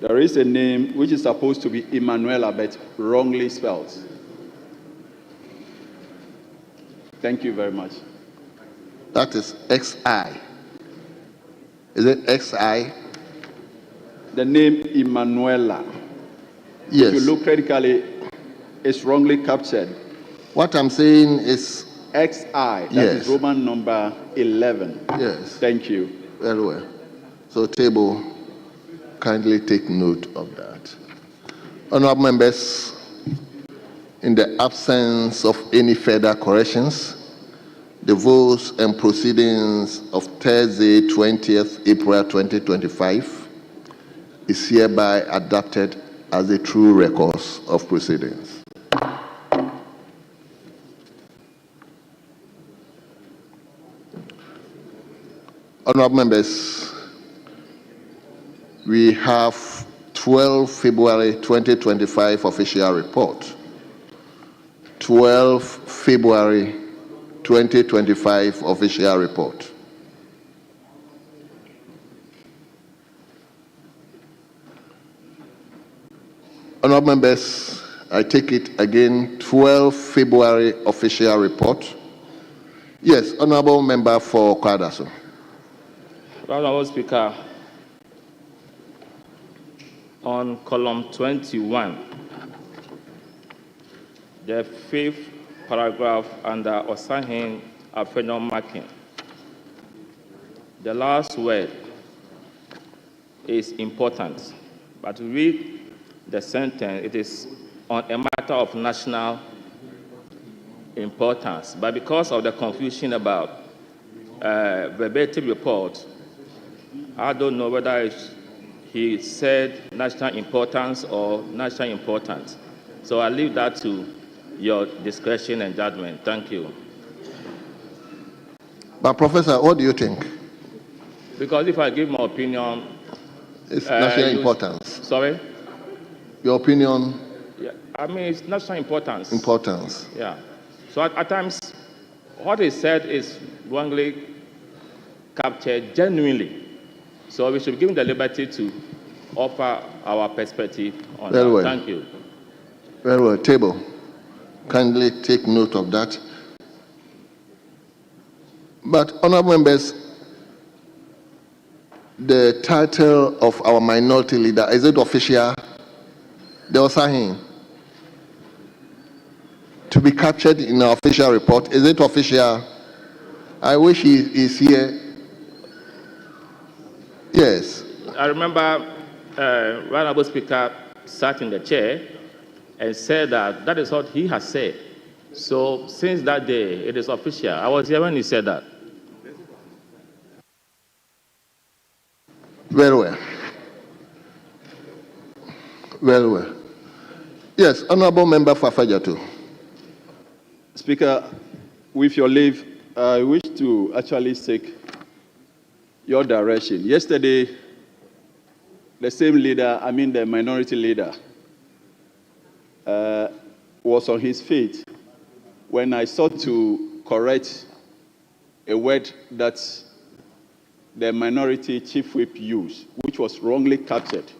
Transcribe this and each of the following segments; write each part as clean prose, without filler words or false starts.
There is a name which is supposed to be Emanuela, but wrongly spelled. Thank you very much. That is XI. Is it XI? The name Emanuela. Yes. If you look critically, it's wrongly captured. What I'm saying is XI. That is Roman number 11. Yes. Thank you. Very well. So table, kindly take note of that. Honorable members, in the absence of any further corrections, the votes and proceedings of Thursday, 20th April 2025 is hereby adopted as the true records of proceedings. Honorable members, we have 12 February 2025 official report. 12 February 2025 official report. Honorable members, I take it again, 12 February official report. Yes, Honorable Member for Kwadaso. Honorable Speaker, on column 21, the fifth paragraph under Osahin Afenyo marking, the last word is important, but read the sentence, it is on a matter of national importance. But because of the confusion about verbatim report, I don't know whether he said national importance or national importance. So I leave that to your discretion and judgment. Thank you. But Professor, what do you think? Because if I give my opinion, it's national importance. Sorry? Your opinion? Yeah, I mean, it's national importance. Importance. Yeah. So at times, what is said is wrongly captured genuinely. So we should be given the liberty to offer our perspective on Very that. well. Thank you. Very well. Table, kindly take note of that. But, honorable members, the title of our minority leader, is it official? The Osahin to be captured in our official report. Is it official? I wish he is here. Yes. I remember Honorable Speaker sat in the chair and said that is what he has said. So since that day, it is official. I was here when he said that. Very well. Very well. Yes, Honorable Member for Fajatu. Speaker, with your leave, I wish to actually seek your direction. Yesterday, the same leader, the minority leader, was on his feet when I sought to correct a word that the minority chief whip used, which was wrongly captured.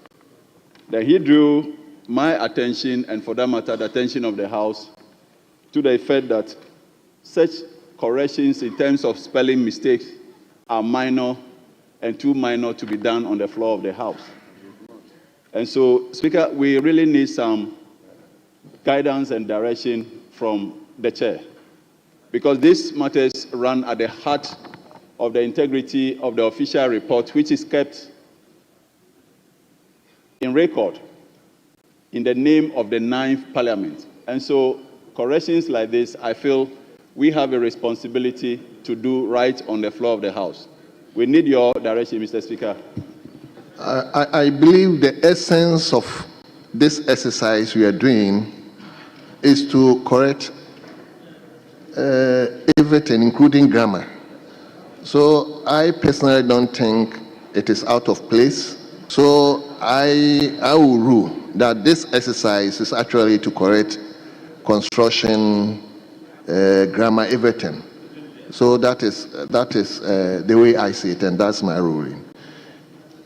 Then he drew my attention, and for that matter, the attention of the House, to the effect that such corrections in terms of spelling mistakes are minor and too minor to be done on the floor of the House. And so, Speaker, we really need some guidance and direction from the chair, because these matters run at the heart of the integrity of the official report, which is kept in record in the name of the 9th Parliament. And so, corrections like this, I feel we have a responsibility to do right on the floor of the House. We need your direction, Mr. Speaker. I believe the essence of this exercise we are doing is to correct everything, including grammar. So I personally don't think it is out of place. So I will rule that this exercise is actually to correct construction, grammar, everything. So that is the way I see it, and that's my ruling.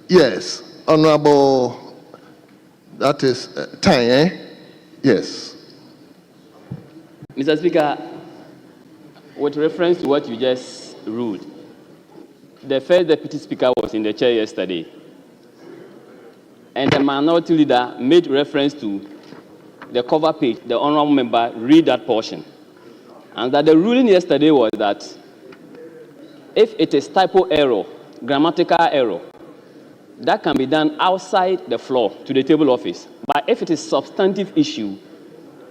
Yes, Honorable That is time, eh? Yes. Mr. Speaker, with reference to what you just ruled, the first Deputy Speaker was in the chair yesterday, and the minority leader made reference to the cover page. The honorable member read that portion, and that the ruling yesterday was that if it is typo error, grammatical error, that can be done outside the floor to the table office. But if it is substantive issue,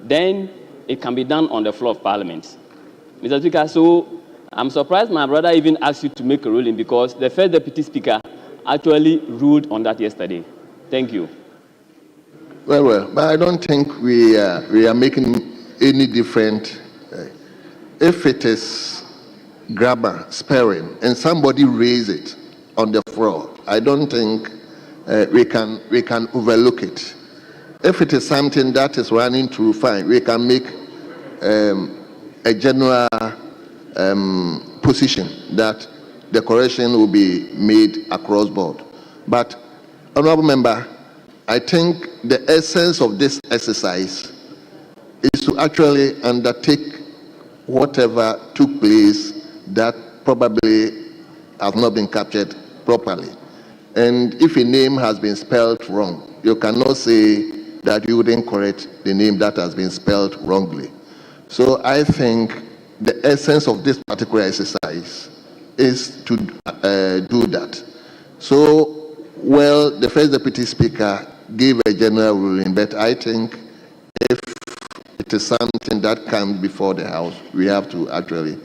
then it can be done on the floor of Parliament. Mr. Speaker, so I'm surprised my brother even asked you to make a ruling because the first Deputy Speaker actually ruled on that yesterday. Thank you. Well, but I don't think we are making any different. If it is grammar, spelling, and somebody raise it on the floor, I don't think we can overlook it. If it is something that is running through, fine, we can make a general position that the correction will be made across board. But, honorable member, I think the essence of this exercise is to actually undertake whatever took place that probably has not been captured properly. And if a name has been spelled wrong, you cannot say that you wouldn't correct the name that has been spelled wrongly. So I think the essence of this particular exercise is to do that. So, well, the first Deputy Speaker gave a general ruling, but I think if it is something that comes before the House, we have to actually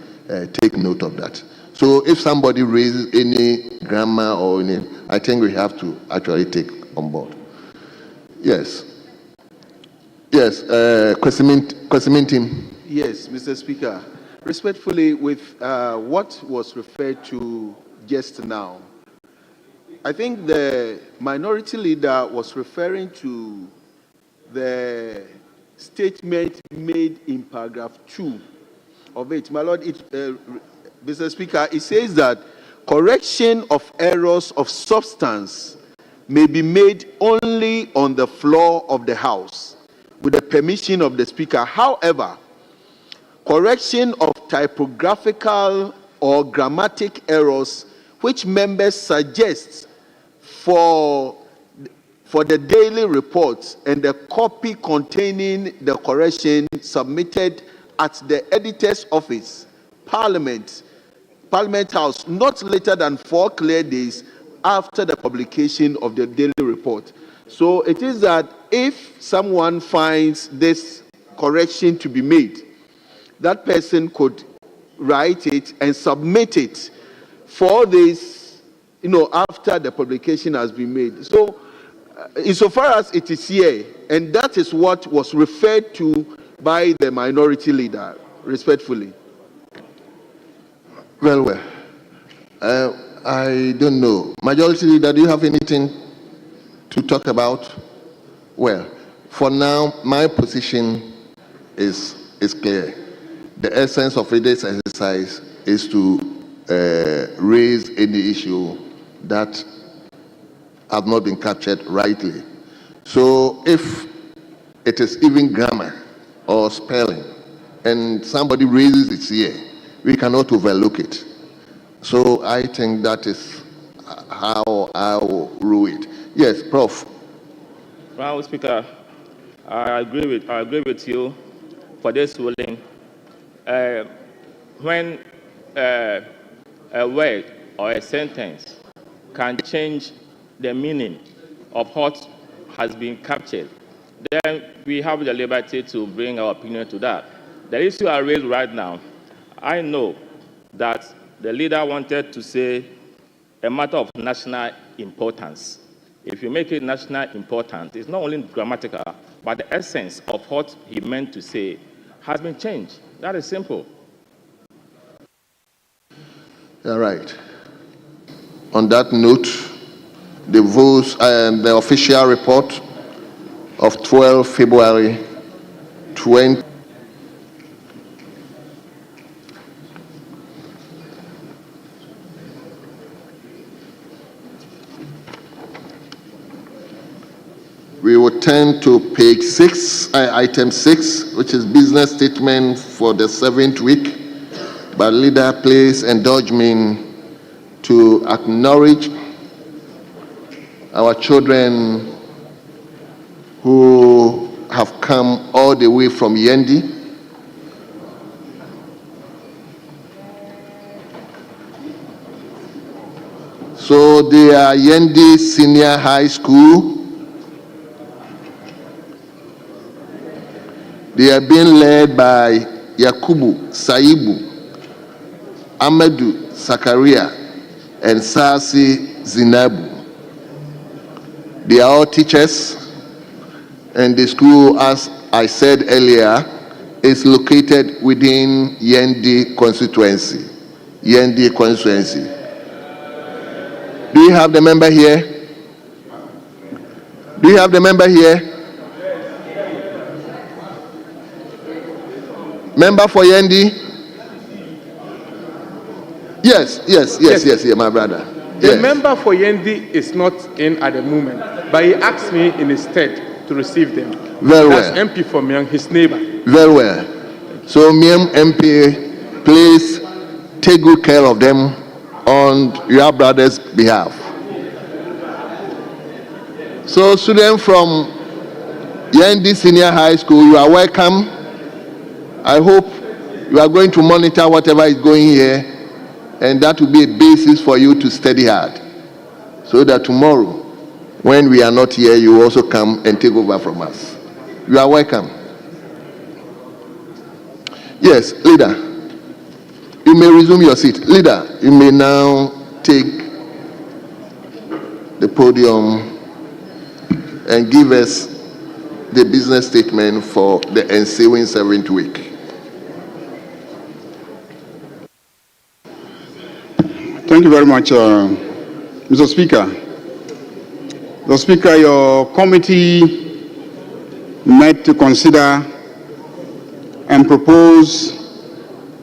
take note of that. So if somebody raises any grammar or any, I think we have to actually take on board. Yes. Yes, question team. Yes, Mr. Speaker. Respectfully, with what was referred to just now, I think the minority leader was referring to the statement made in paragraph 2 of it. My Lord, Mr. Speaker, it says that correction of errors of substance may be made only on the floor of the House with the permission of the Speaker. However, correction of typographical or grammatic errors which members suggest for the daily reports and the copy containing the correction submitted at the editor's office, Parliament House, not later than 4 clear days after the publication of the daily report. So it is that if someone finds this correction to be made, that person could write it and submit it for this, after the publication has been made. So, insofar as it is here, and that is what was referred to by the minority leader, respectfully. Well, I don't know. Majority leader, do you have anything to talk about? Well, for now, my position is clear. The essence of this exercise is to raise any issue that have not been captured rightly. So if it is even grammar or spelling and somebody raises it here, we cannot overlook it. So I think that is how I will rule it. Yes, Prof. Honorable Speaker, I agree with you for this ruling. When a word or a sentence can change the meaning of what has been captured, then we have the liberty to bring our opinion to that. The issue I raised right now, I know that the leader wanted to say a matter of national importance. If you make it national important, it's not only grammatical, but the essence of what he meant to say has been changed. That is simple. All right. On that note, the votes and the official report of 12 February 20. We will turn to page 6, item 6, which is business statement for the 7th week. But leader, please indulge me to acknowledge our children who have come all the way from Yendi. So they are Yendi Senior High School. They are being led by Yakubu Saibu, Amadou Zakaria, and Sasi Zinabu. They are all teachers, and the school, as I said earlier, is located within Yendi constituency. Yendi constituency. Do you have the member here? Do you have the member here? Member for Yendi? Yes, my brother. The member for Yendi is not in at the moment, but he asked me in his stead to receive them. Very well. That's MP from Myang, his neighbor. Very well. So, Myang MP, please take good care of them on your brother's behalf. So, students from Yendi Senior High School, you are welcome. I hope you are going to monitor whatever is going here, and that will be a basis for you to study hard, so that tomorrow, when we are not here, you also come and take over from us. You are welcome. Yes, leader, you may resume your seat. Leader, you may now take the podium and give us the business statement for the ensuing 7th week. Thank you very much, Mr. Speaker. Mr. Speaker, your committee met to consider and propose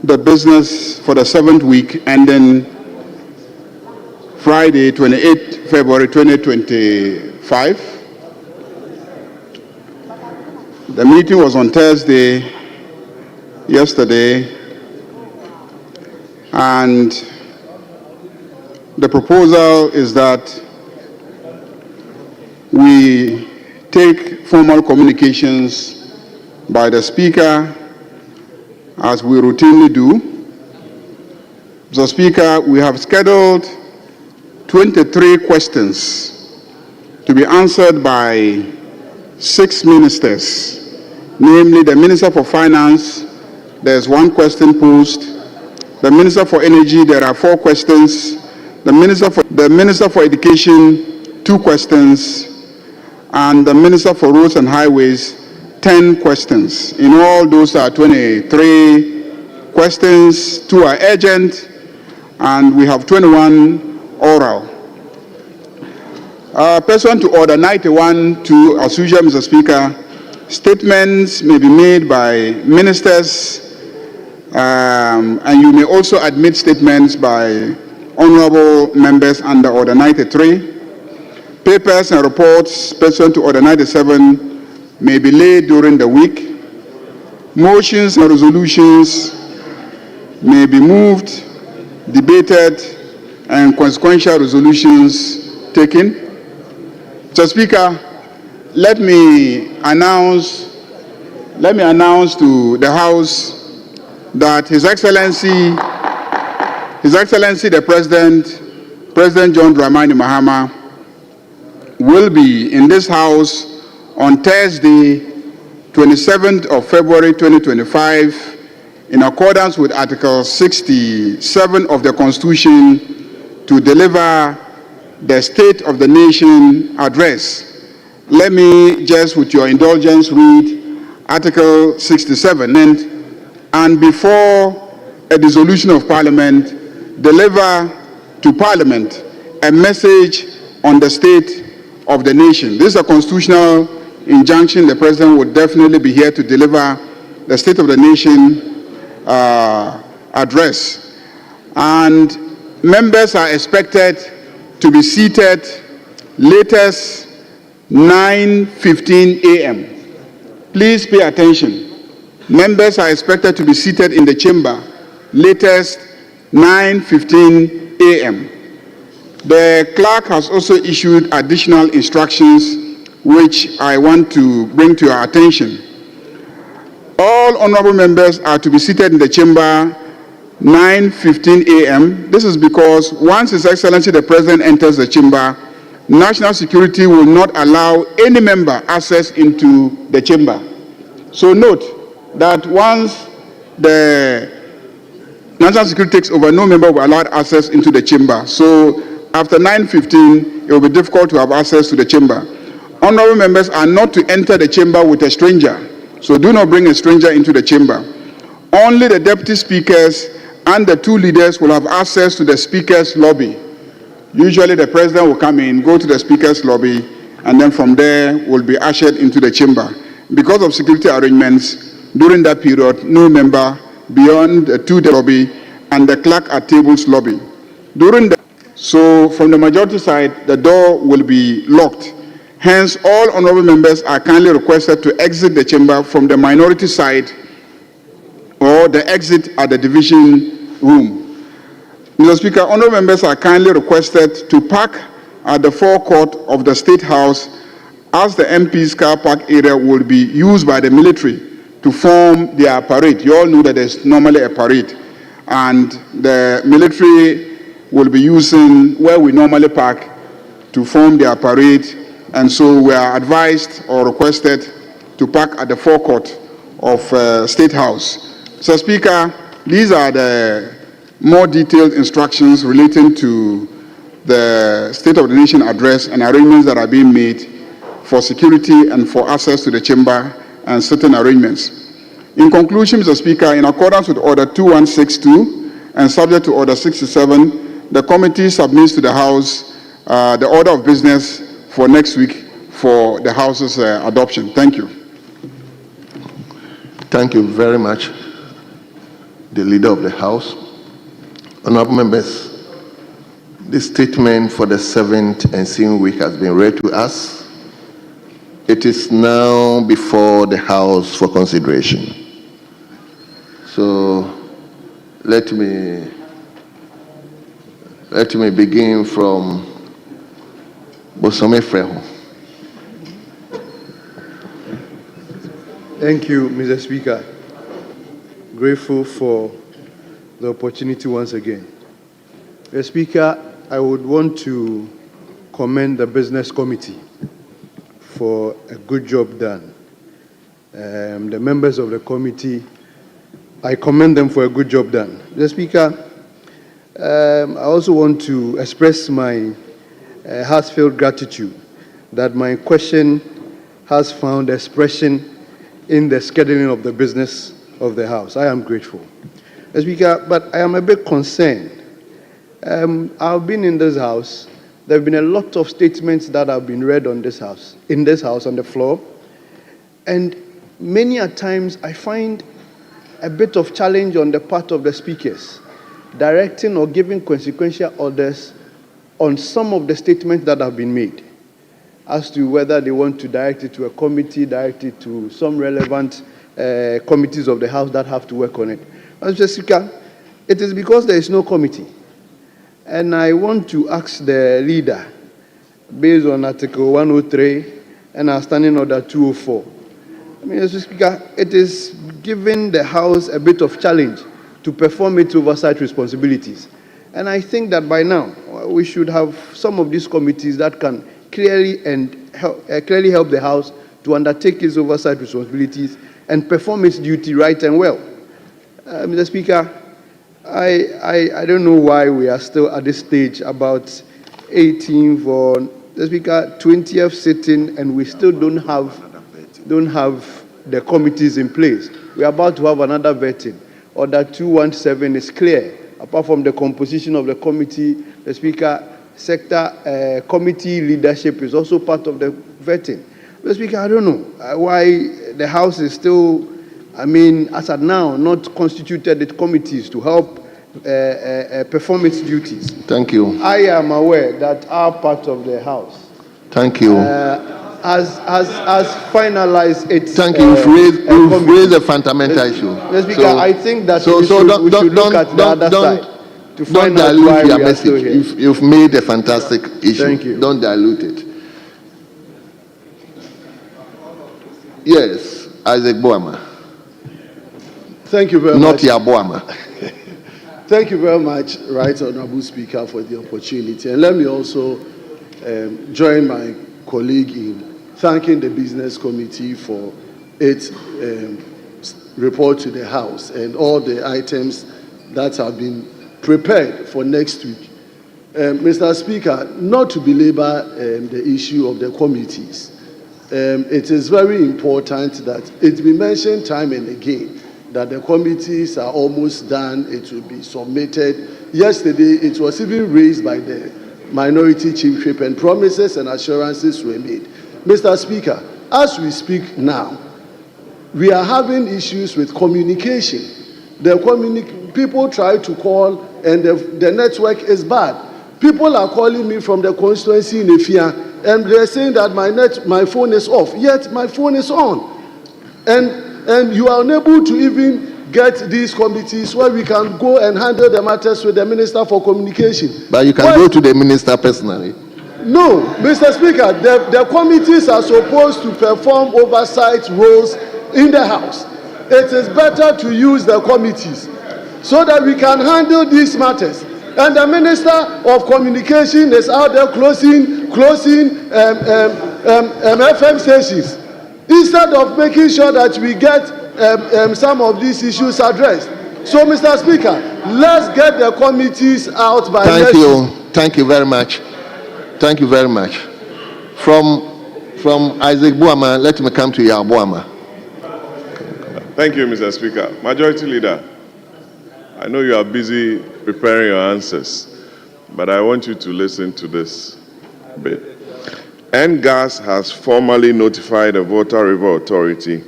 the business for the 7th week ending Friday, 28 February 2025. The meeting was on Thursday, yesterday, and the proposal is that we take formal communications by the Speaker as we routinely do. Mr. Speaker, we have scheduled 23 questions to be answered by 6 ministers, namely the Minister for Finance, there's 1 question posed. The Minister for Energy, there are 4 questions. The Minister for Education, 2 questions, and the Minister for Roads and Highways, 10 questions. In all, those are 23 questions. 2 are urgent, and we have 21 oral. Pursuant to Order 91-2, as usual, Mr. Speaker, statements may be made by ministers, and you may also admit statements by honorable members under Order 93. Papers and reports pursuant to Order 97 may be laid during the week. Motions and resolutions may be moved, debated, and consequential resolutions taken. Mr. Speaker, let me announce to the House that His Excellency the President John Dramani Mahama, will be in this House on Thursday, 27th of February 2025, in accordance with Article 67 of the Constitution, to deliver the State of the Nation address. Let me just, with your indulgence, read Article 67, and before a dissolution of Parliament, deliver to Parliament a message on the state of the nation. This is a constitutional injunction. The President would definitely be here to deliver the State of the Nation address. And members are expected to be seated latest 9:15 a.m. Please pay attention. Members are expected to be seated in the chamber latest 9:15 a.m. The clerk has also issued additional instructions which I want to bring to your attention. All honorable members are to be seated in the chamber 9:15 a.m. This is because once His Excellency the President enters the chamber, national security will not allow any member access into the chamber. So note that once the national security takes over, no member will be allowed access into the chamber. So after 9:15, it will be difficult to have access to the chamber. Honorable members are not to enter the chamber with a stranger. So do not bring a stranger into the chamber. Only the deputy speakers and the two leaders will have access to the speaker's lobby. Usually the president will come in, go to the speaker's lobby, and then from there will be ushered into the chamber. Because of security arrangements, during that period, no member beyond to the lobby and the clerk at table's lobby. So from the majority side, the door will be locked. Hence, all honorable members are kindly requested to exit the chamber from the minority side or the exit at the division room. Mr. Speaker, honorable members are kindly requested to park at the forecourt of the State House, as the MP's car park area will be used by the military to form their parade. You all know that there's normally a parade, and the military will be using where we normally park to form their parade, and so we are advised or requested to park at the forecourt of State House. Mr. Speaker, these are the more detailed instructions relating to the State of the Nation address and arrangements that are being made for security and for access to the chamber and certain arrangements. In conclusion, Mr. Speaker, in accordance with Order 2162 and subject to Order 67, the committee submits to the House the order of business for next week for the House's adoption. Thank you. Thank you very much, the Leader of the House. Honorable members, the statement for the 7th ensuing week has been read to us. It is now before the House for consideration. So let me begin from Bosome Freho. Thank you, Mr. Speaker. Grateful for the opportunity once again. Mr. Speaker, I would want to commend the Business Committee for a good job done. The members of the committee, I commend them for a good job done. Mr. Speaker, I also want to express my heartfelt gratitude that my question has found expression in the scheduling of the business of the House. I am grateful. Mr. Speaker, but I am a bit concerned. I've been in this House. There have been a lot of statements that have been read in this House, on the floor. And many a times I find a bit of challenge on the part of the speakers, directing or giving consequential orders on some of the statements that have been made, as to whether they want to direct it to a committee, direct it to some relevant committees of the House that have to work on it. Mr. Speaker, it is because there is no committee. And I want to ask the leader, based on Article 103 and our Standing Order 204. Mr. Speaker, it is giving the House a bit of challenge to perform its oversight responsibilities. And I think that by now, we should have some of these committees that can clearly help the House to undertake its oversight responsibilities and perform its duty right and well. Mr. Speaker, I don't know why we are still at this stage, about 18th or the Speaker 20th sitting, and we still don't have the committees in place. We are about to have another vetting. Order 217 is clear. Apart from the composition of the committee, the Speaker, sector committee leadership is also part of the vetting. Mr. Speaker, I don't know why the House is still, as at now, not constituted its committees to help perform its duties. Thank you. I am aware that our part of the House. Thank you. has finalized its. Thank you. You've raised a fundamental issue. Mr. Speaker, I think that we should look at the other side to find out why we are still here. You've made a fantastic issue. Thank you. Don't dilute it. Yes, Isaac Boama. Thank you very much. Not Yaboama. Thank you very much, Right Honorable Speaker, for the opportunity. And let me also join my colleague in thanking the Business Committee for its report to the House and all the items that have been prepared for next week. Mr. Speaker, not to belabor the issue of the committees, it is very important that it be mentioned time and again that the committees are almost done, it will be submitted. Yesterday, it was even raised by the minority chief whip and promises and assurances were made. Mr. Speaker, as we speak now, we are having issues with communication. People try to call and the network is bad. People are calling me from the constituency in Efia and they're saying that my phone is off, yet my phone is on. And you are unable to even get these committees where we can go and handle the matters with the Minister for Communication. But you can go to the Minister personally. No, Mr. Speaker, the committees are supposed to perform oversight roles in the House. It is better to use the committees so that we can handle these matters. And the Minister of Communication is out there closing FM stations instead of making sure that we get some of these issues addressed. So, Mr. Speaker, let's get the committees out by next week. Thank you very much. Thank you very much. From Isaac Boama, let me come to Yaboama. Thank you, Mr. Speaker. Majority Leader, I know you are busy preparing your answers, but I want you to listen to this bit. NGAS has formally notified the Volta River Authority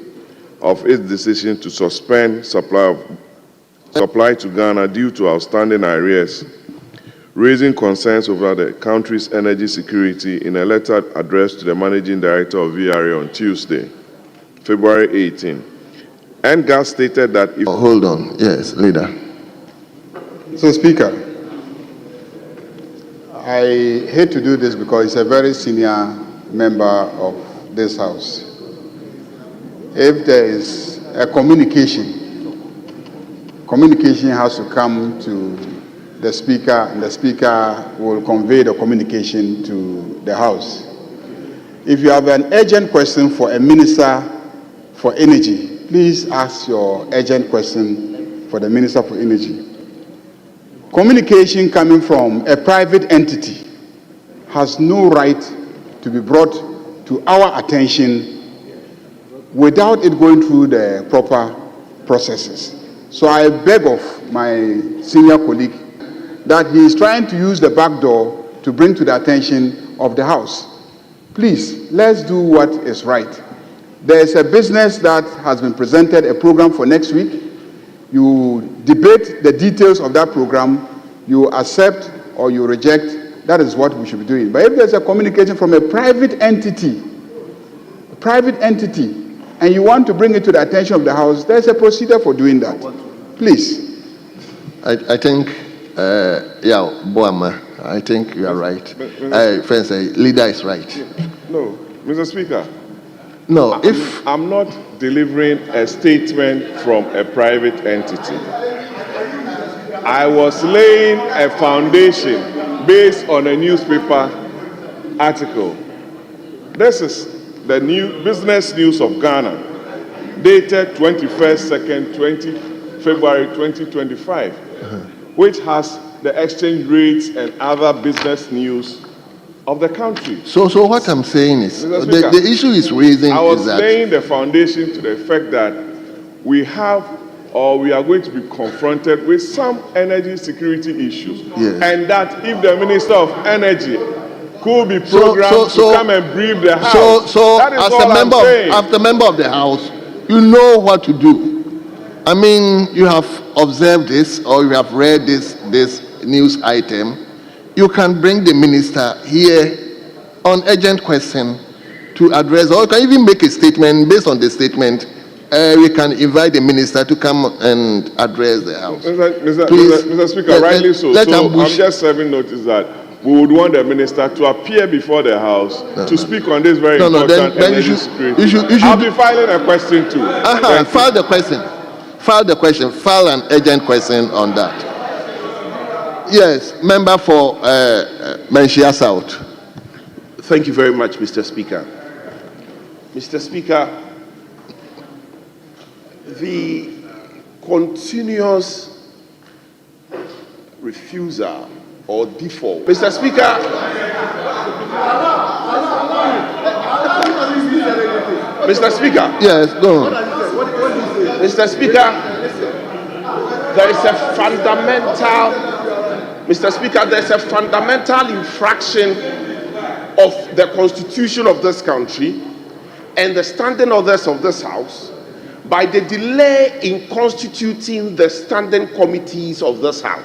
of its decision to suspend supply to Ghana due to outstanding arrears, raising concerns over the country's energy security in a letter addressed to the Managing Director of VRA on Tuesday, February 18. NGAS stated that if... hold on. Yes, Leader. So, Speaker, I hate to do this because he's a very senior member of this House. If there is a communication has to come to the Speaker, and the Speaker will convey the communication to the House. If you have an urgent question for a Minister for Energy, please ask your urgent question for the Minister for Energy. Communication coming from a private entity has no right to be brought to our attention without it going through the proper processes. So I beg of my senior colleague that he is trying to use the back door to bring to the attention of the House. Please, let's do what is right. There is a business that has been presented, a program for next week. You debate the details of that program, you accept or you reject. That is what we should be doing. But if there's a communication from a private entity, and you want to bring it to the attention of the House, there's a procedure for doing that. Please. I think, Boama, I think you are right. Friends, Leader is right. No, Mr. Speaker. No, I'm not delivering a statement from a private entity. I was laying a foundation based on a newspaper article. This is the new Business News of Ghana, dated 21st, February 2025, which has the exchange rates and other business news of the country. So what I'm saying is, the issue is raising I was is that laying the foundation to the effect that we have or we are going to be confronted with some energy security issues. Yes. And that if the Minister of Energy could be programmed to come and brief the House, that is as all I'm saying. As a member of the House, you know what to do. I mean, you have observed this or you have read this news item. You can bring the minister here on urgent question to address, or can even make a statement. Based on the statement, we can invite the minister to come and address the House. Mr. Speaker, rightly so. I'm just serving notice that we would want the minister to appear before the House to speak on this very important energy security. I'll be filing a question too. File the question. File an urgent question on that. Yes, member for Menchia South. Thank you very much, Mr. Speaker. Mr. Speaker, the continuous refusal or default. Mr. Speaker, Mr. Speaker. Yes, go on. Mr. Speaker, there is a fundamental, Mr. Speaker, there's a fundamental infraction of the Constitution of this country and the standing orders of this House by the delay in constituting the standing committees of this House.